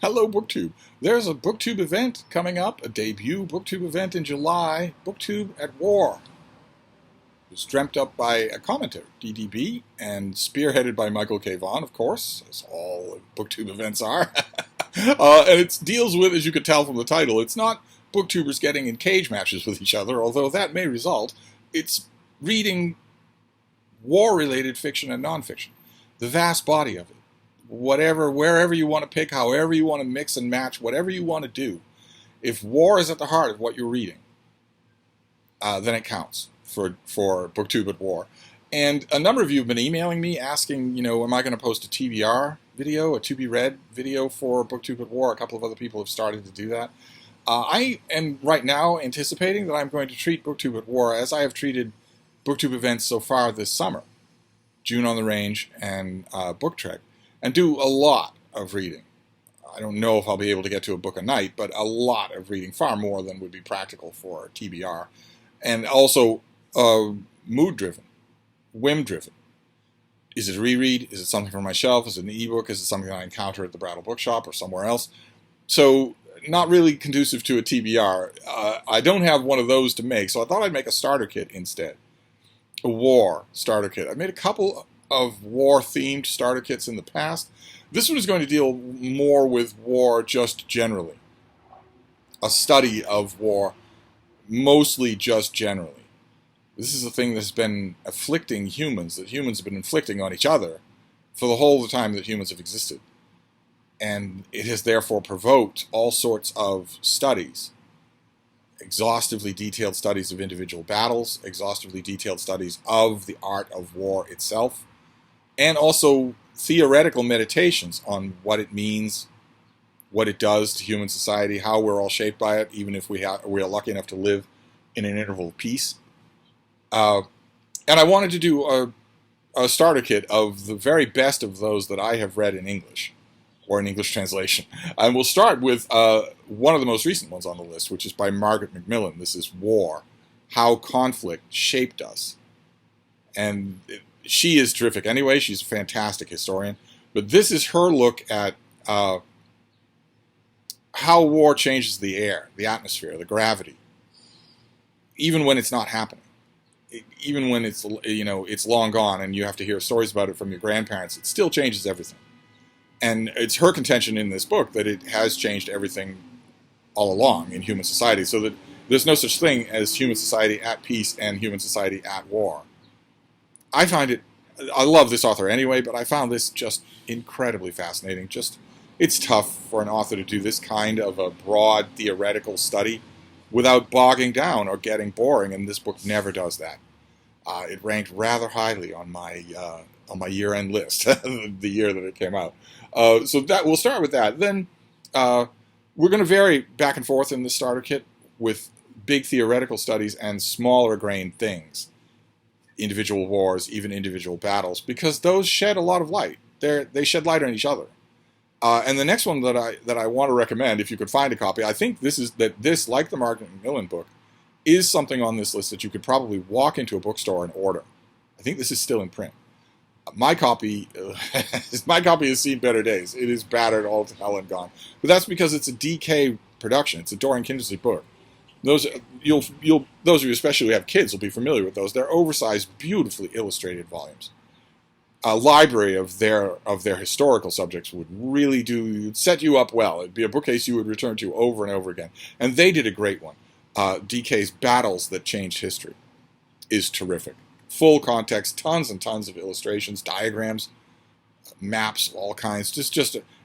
Hello, BookTube. There's a BookTube event coming up, a debut BookTube event in July, BookTube at War. It was dreamt up by a commenter, DDB, and spearheaded by Michael K. Vaughan, of course, as all BookTube events are. And it deals with, as you could tell from the title, it's not booktubers getting in cage matches with each other, although that may result. It's reading war-related fiction and nonfiction, the vast body of it. Whatever, wherever you want to pick, however you want to mix and match, whatever you want to do. If war is at the heart of what you're reading, then it counts for BookTube at War. And a number of you have been emailing me asking, am I going to post a TBR video, a to be read video for BookTube at War? A couple of other people have started to do that. I am right now anticipating that I'm going to treat BookTube at War as I have treated BookTube events so far this summer, June on the Range and Book Trek, and do a lot of reading. I don't know if I'll be able to get to a book a night, but a lot of reading, far more than would be practical for TBR. And also mood-driven, whim-driven. Is it a reread? Is it something from my shelf? Is it an ebook? Is it something I encounter at the Brattle Bookshop or somewhere else? So not really conducive to a TBR. I don't have one of those to make, so I thought I'd make a starter kit instead. A war starter kit. I made a couple of war-themed starter kits in the past. This one is going to deal more with war just generally. A study of war, mostly just generally. This is a thing that's been afflicting humans, that humans have been inflicting on each other for the whole of the time that humans have existed. And it has therefore provoked all sorts of studies. Exhaustively detailed studies of individual battles, exhaustively detailed studies of the art of war itself, and also theoretical meditations on what it means, what it does to human society, how we're all shaped by it, even if we are lucky enough to live in an interval of peace. And I wanted to do a starter kit of the very best of those that I have read in English, or in English translation. And we'll start with one of the most recent ones on the list, which is by Margaret Macmillan. This is War, How Conflict Shaped Us. And she is terrific anyway. She's a fantastic historian. But this is her look at how war changes the air, the atmosphere, the gravity, even when it's not happening. Even when it's long gone and you have to hear stories about it from your grandparents, it still changes everything. And it's her contention in this book that it has changed everything all along in human society, so that there's no such thing as human society at peace and human society at war. I love this author anyway, but I found this just incredibly fascinating. It's tough for an author to do this kind of a broad theoretical study without bogging down or getting boring, and this book never does that. It ranked rather highly on my year-end list, the year that it came out. So that we'll start with that. Then we're going to vary back and forth in the starter kit with big theoretical studies and smaller grained things, individual wars, even individual battles, because those shed a lot of light. They shed light on each other. And the next one that I want to recommend, if you could find a copy, I think this, like the Margaret Macmillan book, is something on this list that you could probably walk into a bookstore and order. I think this is still in print. My copy has seen better days. It is battered all to hell and gone. But that's because it's a DK production. It's a Dorian Kindersley book. Those of you especially who have kids will be familiar with those. They're oversized, beautifully illustrated volumes. A library of their historical subjects would really set you up well. It'd be a bookcase you would return to over and over again. And they did a great one. DK's Battles That Changed History is terrific. Full context, tons and tons of illustrations, diagrams, maps, all kinds.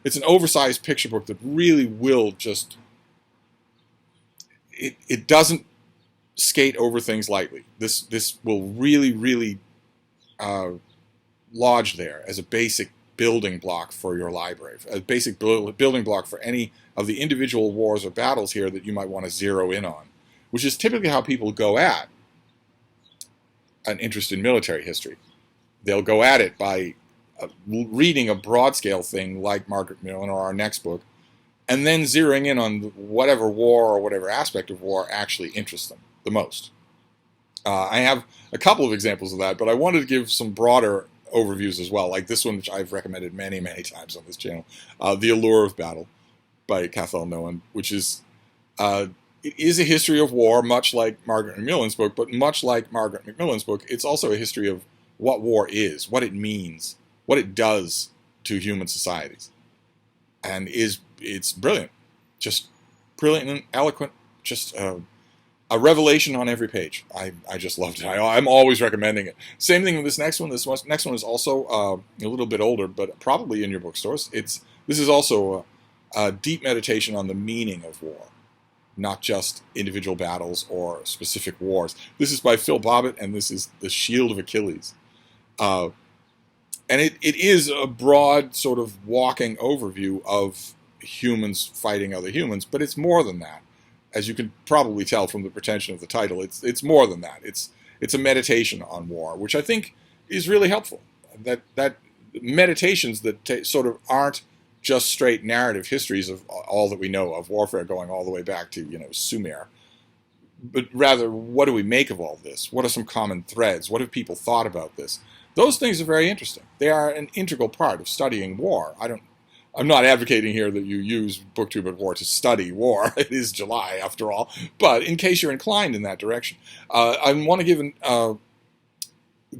It's an oversized picture book that really will it doesn't skate over things lightly. This will really lodge there as a basic building block for your library, a basic building block for any of the individual wars or battles here that you might want to zero in on, which is typically how people go at an interest in military history. They'll go at it by reading a broad-scale thing like Margaret Macmillan or our next book, and then zeroing in on whatever war or whatever aspect of war actually interests them the most. I have a couple of examples of that, but I wanted to give some broader overviews as well, like this one, which I've recommended many, many times on this channel, The Allure of Battle. by Cathal Nolan, which is it is a history of war, much like Margaret Macmillan's book, but much like Margaret Macmillan's book, it's also a history of what war is, what it means, what it does to human societies. And it's brilliant. Just brilliant and eloquent. Just a revelation on every page. I just loved it. I'm always recommending it. Same thing with this next one. This next one is also a little bit older, but probably in your bookstores. This is also a deep meditation on the meaning of war, not just individual battles or specific wars. This is by Phil Bobbitt, and this is The Shield of Achilles. And it is a broad sort of walking overview of humans fighting other humans, but it's more than that. As you can probably tell from the pretension of the title, it's more than that. It's a meditation on war, which I think is really helpful. That meditations that sort of aren't just straight narrative histories of all that we know of warfare, going all the way back to Sumer, but rather, what do we make of all this? What are some common threads? What have people thought about this? Those things are very interesting. They are an integral part of studying war. I'm not advocating here that you use BookTube at War to study war. It is July, after all. But in case you're inclined in that direction, I want to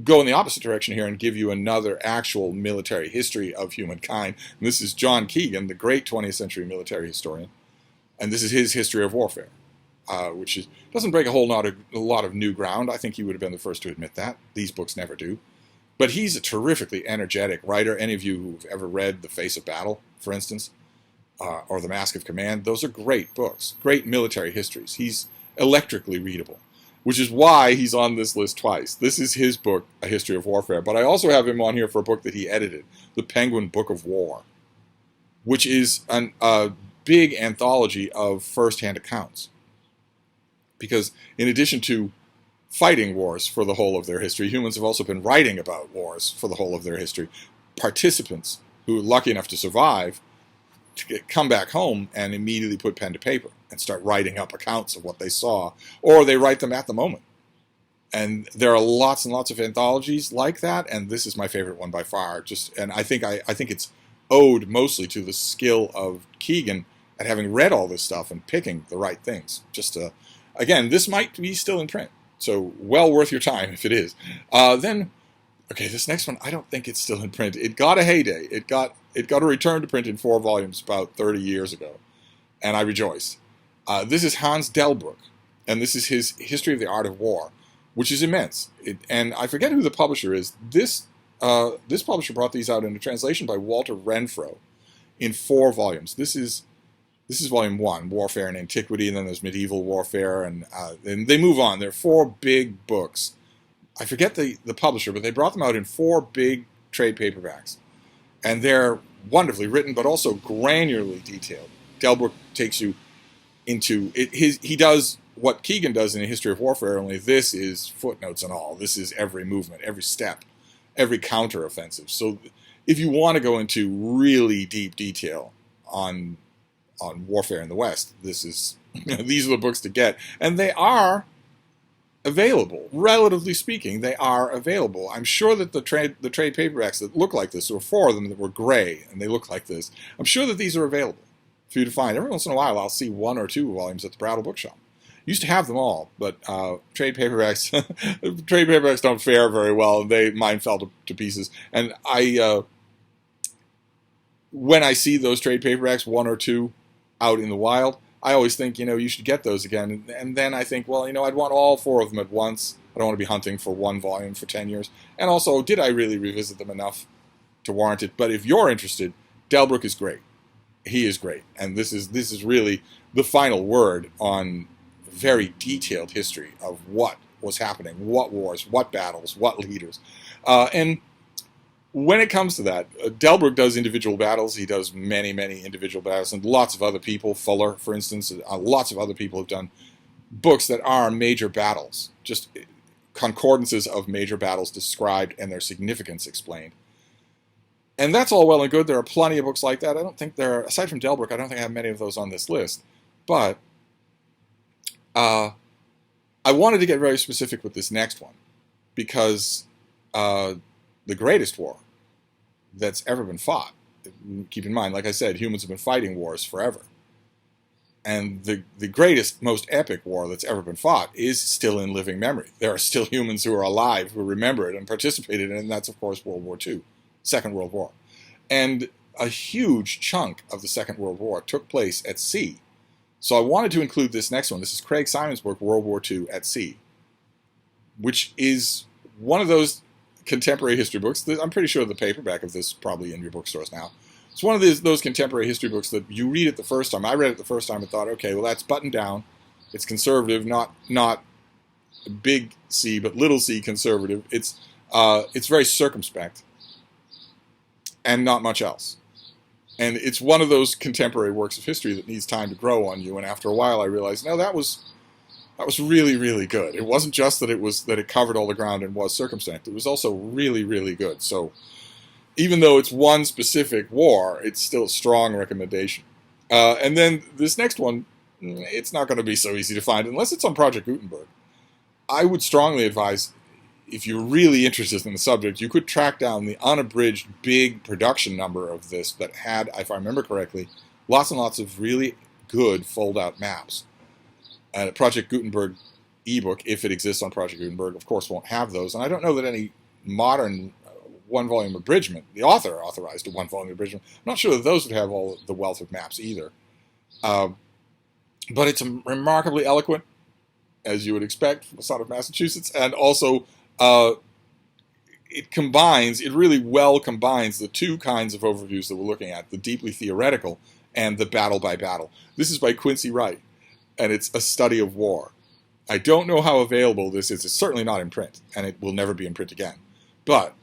go in the opposite direction here and give you another actual military history of humankind. And this is John Keegan, the great 20th century military historian. And this is his history of warfare, which doesn't break a lot of new ground. I think he would have been the first to admit that. These books never do. But he's a terrifically energetic writer. Any of you who've ever read The Face of Battle, for instance, or The Mask of Command, those are great books, great military histories. He's electrically readable, which is why he's on this list twice. This is his book, A History of Warfare, but I also have him on here for a book that he edited, The Penguin Book of War, which is a big anthology of first-hand accounts. Because in addition to fighting wars for the whole of their history, humans have also been writing about wars for the whole of their history. Participants who are lucky enough to survive to come back home and immediately put pen to paper and start writing up accounts of what they saw, or they write them at the moment. And there are lots and lots of anthologies like that, and this is my favorite one by far. And I think it's owed mostly to the skill of Keegan at having read all this stuff and picking the right things. Again, this might be still in print. So well worth your time if it is. This next one, I don't think it's still in print. It got a heyday. It got a return to print in 4 volumes about 30 years ago, and I rejoiced. This is Hans Delbruck, and this is his History of the Art of War, which is immense. And I forget who the publisher is. This publisher brought these out in a translation by Walter Renfro in 4 volumes. This is volume 1, Warfare and Antiquity, and then there's Medieval Warfare, and they move on. There are 4 big books. I forget the publisher, but they brought them out in 4 big trade paperbacks. And they're wonderfully written, but also granularly detailed. Delbruck takes you into it. He does what Keegan does in A History of Warfare, only this is footnotes and all. This is every movement, every step, every counteroffensive. So if you want to go into really deep detail on warfare in the West, these are the books to get, and they are available. Relatively speaking, they are available. I'm sure that the trade paperbacks that look like this, there were 4 of them that were gray and they look like this. I'm sure that these are available for you to find. Every once in a while, I'll see 1 or 2 volumes at the Brattle Bookshop. Used to have them all, but trade paperbacks don't fare very well. Mine fell to pieces, and when I see those trade paperbacks, 1 or 2. Out in the wild, I always think, you should get those again. And then I think, well, I'd want all 4 of them at once. I don't want to be hunting for 1 volume for 10 years. And also, did I really revisit them enough to warrant it? But if you're interested, Delbruck is great. He is great. And this is really the final word on very detailed history of what was happening, what wars, what battles, what leaders. And when it comes to that, Delbruck does individual battles. He does many, many individual battles, and lots of other people, Fuller, for instance, lots of other people have done books that are major battles, just concordances of major battles described and their significance explained. And that's all well and good. There are plenty of books like that. Aside from Delbruck, I don't think I have many of those on this list. But I wanted to get very specific with this next one, because the greatest war that's ever been fought. Keep in mind, like I said, humans have been fighting wars forever. And the greatest, most epic war that's ever been fought is still in living memory. There are still humans who are alive who remember it and participated in it, and that's, of course, World War II, Second World War. And a huge chunk of the Second World War took place at sea. So I wanted to include this next one. This is Craig Simon's book, World War II at Sea, which is one of those contemporary history books. I'm pretty sure the paperback of this is probably in your bookstores now. It's one of those contemporary history books that you read it the first time. I read it the first time and thought, okay, well, that's buttoned down. It's conservative, not big C, but little c conservative. It's very circumspect and not much else. And it's one of those contemporary works of history that needs time to grow on you. And after a while, I realized, no, that was really, really good. It wasn't just that it covered all the ground and was circumspect. It was also really, really good. So even though it's one specific war, it's still a strong recommendation. And then this next one, it's not going to be so easy to find unless it's on Project Gutenberg. I would strongly advise, if you're really interested in the subject, you could track down the unabridged big production number of this that had, if I remember correctly, lots and lots of really good fold-out maps. And a Project Gutenberg ebook, if it exists on Project Gutenberg, of course won't have those. And I don't know that any modern one-volume abridgment, the author authorized a one-volume abridgment, I'm not sure that those would have all the wealth of maps either. But it's remarkably eloquent, as you would expect from a son of Massachusetts, and also it really well combines the two kinds of overviews that we're looking at, the deeply theoretical and the battle by battle. This is by Quincy Wright, and it's a study of war. I don't know how available this is. It's certainly not in print, and it will never be in print again. But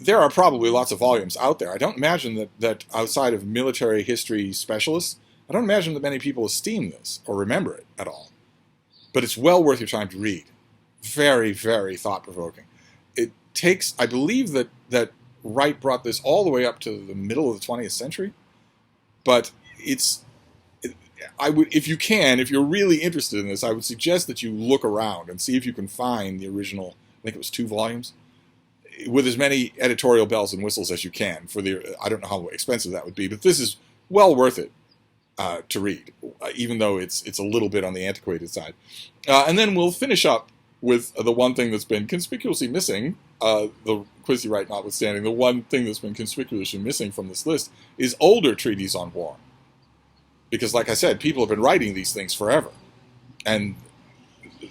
there are probably lots of volumes out there. I don't imagine that outside of military history specialists, I don't imagine that many people esteem this or remember it at all. But it's well worth your time to read. Very, very thought-provoking. It takes, I believe that Wright brought this all the way up to the middle of the 20th century. But if you're really interested in this, I would suggest that you look around and see if you can find the original, I think it was 2 volumes, with as many editorial bells and whistles as you can. I don't know how expensive that would be, but this is well worth it to read, even though it's a little bit on the antiquated side. And then we'll finish up with the one thing that's been conspicuously missing, the Quincy Wright notwithstanding, the one thing that's been conspicuously missing from this list is older treatises on war. Because, like I said, people have been writing these things forever. And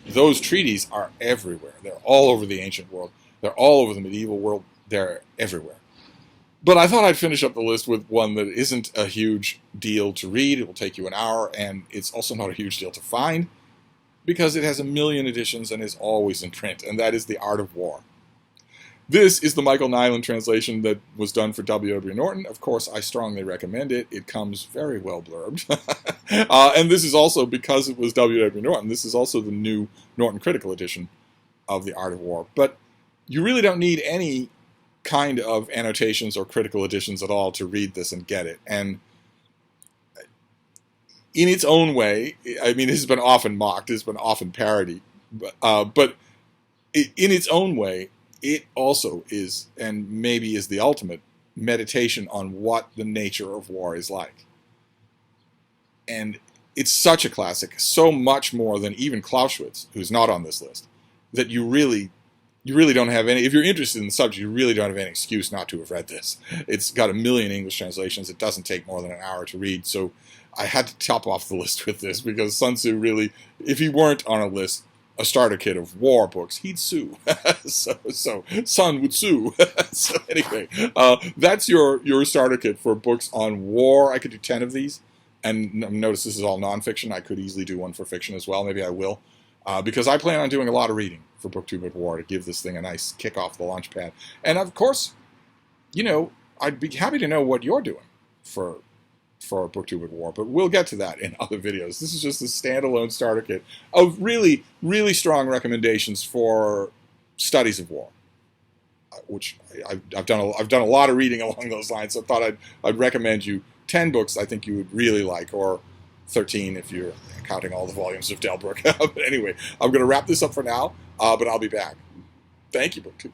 those treaties are everywhere. They're all over the ancient world. They're all over the medieval world. They're everywhere. But I thought I'd finish up the list with one that isn't a huge deal to read. It will take you an hour, and it's also not a huge deal to find, because it has 1 million editions and is always in print, and that is The Art of War. This is the Michael Nyland translation that was done for W. W. Norton. Of course, I strongly recommend it. It comes very well blurbed. And this is also, because it was W. W. Norton, this is also the new Norton Critical Edition of The Art of War. But you really don't need any kind of annotations or critical editions at all to read this and get it. And in its own way, I mean, this has been often mocked, it's been often parodied, but in its own way, it also is, and maybe is the ultimate, meditation on what the nature of war is like. And it's such a classic, so much more than even Clausewitz, who's not on this list, that you really don't have any, if you're interested in the subject, you really don't have any excuse not to have read this. It's got 1 million English translations. It doesn't take more than an hour to read. So I had to top off the list with this, because Sun Tzu really, if he weren't on a list, a starter kit of war books, he'd sue. so Sun would sue. So anyway, that's your starter kit for books on war. I could do 10 of these. And notice this is all nonfiction. I could easily do one for fiction as well. Maybe I will. Because I plan on doing a lot of reading for BookTube at War to give this thing a nice kick off the launch pad. And of course, I'd be happy to know what you're doing for BookTube at War, but we'll get to that in other videos. This is just a standalone starter kit of really, really strong recommendations for studies of war, which I've done a lot of reading along those lines. So I thought I'd recommend you 10 books I think you would really like, or 13 if you're counting all the volumes of Delbrook. But anyway, I'm going to wrap this up for now, but I'll be back. Thank you, BookTube.